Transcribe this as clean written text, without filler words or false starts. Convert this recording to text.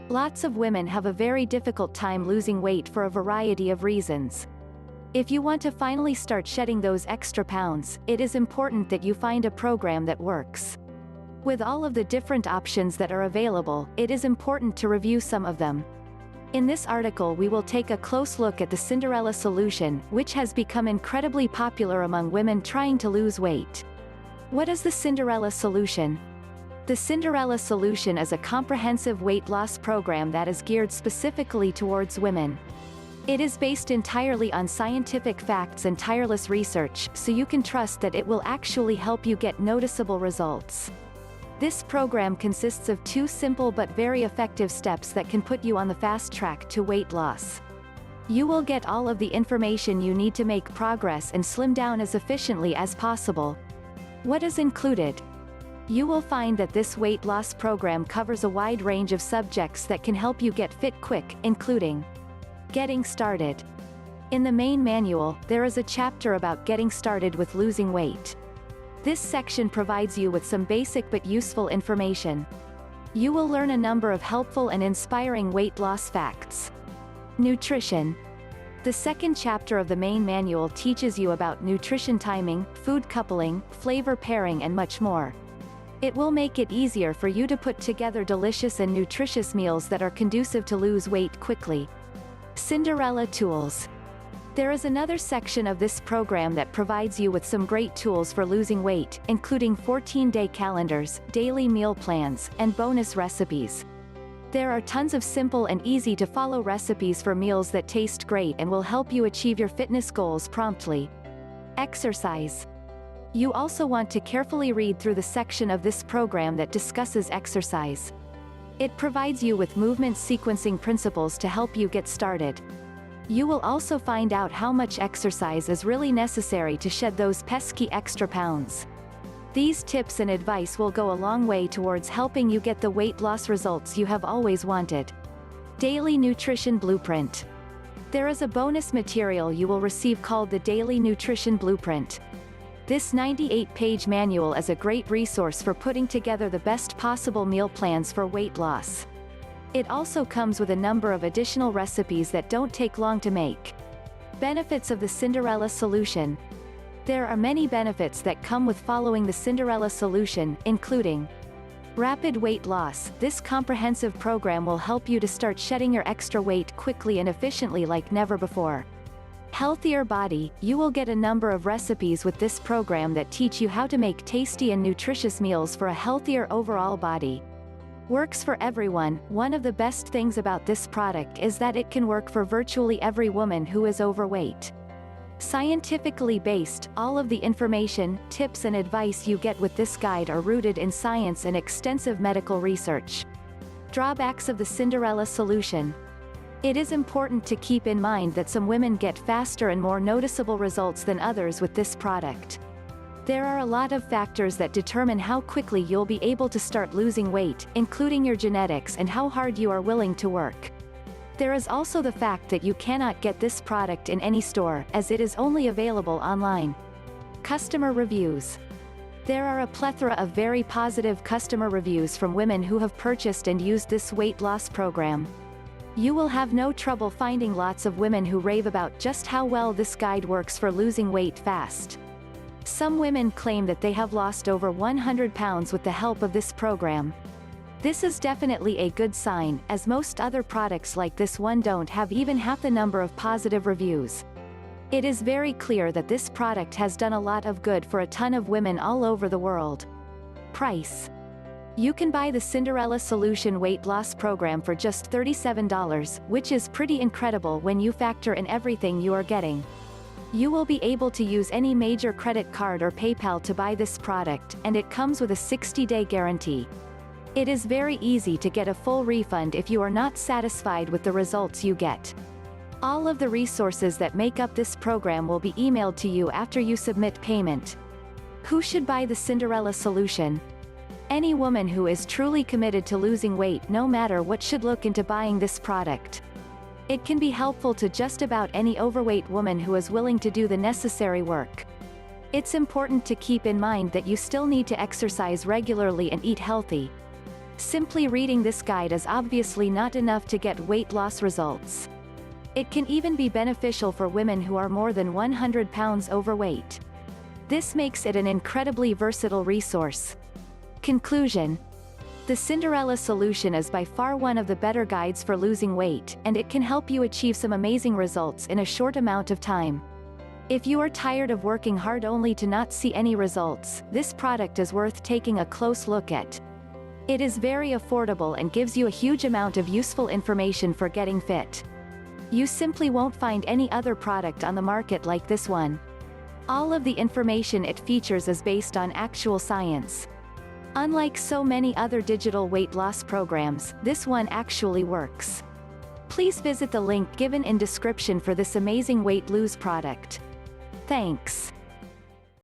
Lots of women have a very difficult time losing weight for a variety of reasons. If you want to finally start shedding those extra pounds, it is important that you find a program that works. With all of the different options that are available, it is important to review some of them. In this article we will take a close look at the Cinderella Solution, which has become incredibly popular among women trying to lose weight. What is the Cinderella Solution? The Cinderella Solution is a comprehensive weight loss program that is geared specifically towards women. It is based entirely on scientific facts and tireless research, so you can trust that it will actually help you get noticeable results. This program consists of 2 simple but very effective steps that can put you on the fast track to weight loss. You will get all of the information you need to make progress and slim down as efficiently as possible. What is included? You will find that this weight loss program covers a wide range of subjects that can help you get fit quick, including getting started. In the main manual, there is a chapter about getting started with losing weight. This section provides you with some basic but useful information. You will learn a number of helpful and inspiring weight loss facts. Nutrition. The second chapter of the main manual teaches you about nutrition timing, food coupling, flavor pairing and much more. It will make it easier for you to put together delicious and nutritious meals that are conducive to lose weight quickly. Cinderella Tools. There is another section of this program that provides you with some great tools for losing weight, including 14-day calendars, daily meal plans, and bonus recipes. There are tons of simple and easy-to-follow recipes for meals that taste great and will help you achieve your fitness goals promptly. Exercise. You also want to carefully read through the section of this program that discusses exercise. It provides you with movement sequencing principles to help you get started. You will also find out how much exercise is really necessary to shed those pesky extra pounds. These tips and advice will go a long way towards helping you get the weight loss results you have always wanted. Daily Nutrition Blueprint. There is a bonus material you will receive called the Daily Nutrition Blueprint. This 98-page manual is a great resource for putting together the best possible meal plans for weight loss. It also comes with a number of additional recipes that don't take long to make. Benefits of the Cinderella Solution. There are many benefits that come with following the Cinderella Solution, including rapid weight loss. This comprehensive program will help you to start shedding your extra weight quickly and efficiently like never before. Healthier body. You will get a number of recipes with this program that teach you how to make tasty and nutritious meals for a healthier overall body. Works for everyone. One of the best things about this product is that it can work for virtually every woman who is overweight. Scientifically based, all of the information, tips and advice you get with this guide are rooted in science and extensive medical research. Drawbacks of the Cinderella Solution. It is important to keep in mind that some women get faster and more noticeable results than others with this product. There are a lot of factors that determine how quickly you'll be able to start losing weight, including your genetics and how hard you are willing to work. There is also the fact that you cannot get this product in any store, as it is only available online. Customer reviews. There are a plethora of very positive customer reviews from women who have purchased and used this weight loss program. You will have no trouble finding lots of women who rave about just how well this guide works for losing weight fast. Some women claim that they have lost over 100 pounds with the help of this program. This is definitely a good sign, as most other products like this one don't have even half the number of positive reviews. It is very clear that this product has done a lot of good for a ton of women all over the world. Price. You can buy the Cinderella Solution weight loss program for just $37, which is pretty incredible when you factor in everything you are getting. You will be able to use any major credit card or PayPal to buy this product, and it comes with a 60-day guarantee. It is very easy to get a full refund if you are not satisfied with the results you get. All of the resources that make up this program will be emailed to you after you submit payment. Who should buy the Cinderella Solution? Any woman who is truly committed to losing weight no matter what should look into buying this product. It can be helpful to just about any overweight woman who is willing to do the necessary work. It's important to keep in mind that you still need to exercise regularly and eat healthy. Simply reading this guide is obviously not enough to get weight loss results. It can even be beneficial for women who are more than 100 pounds overweight. This makes it an incredibly versatile resource. Conclusion: the Cinderella Solution is by far one of the better guides for losing weight, and it can help you achieve some amazing results in a short amount of time. If you are tired of working hard only to not see any results, this product is worth taking a close look at. It is very affordable and gives you a huge amount of useful information for getting fit. You simply won't find any other product on the market like this one. All of the information it features is based on actual science. Unlike so many other digital weight loss programs, this one actually works. Please visit the link given in description for this amazing weight lose product. Thanks.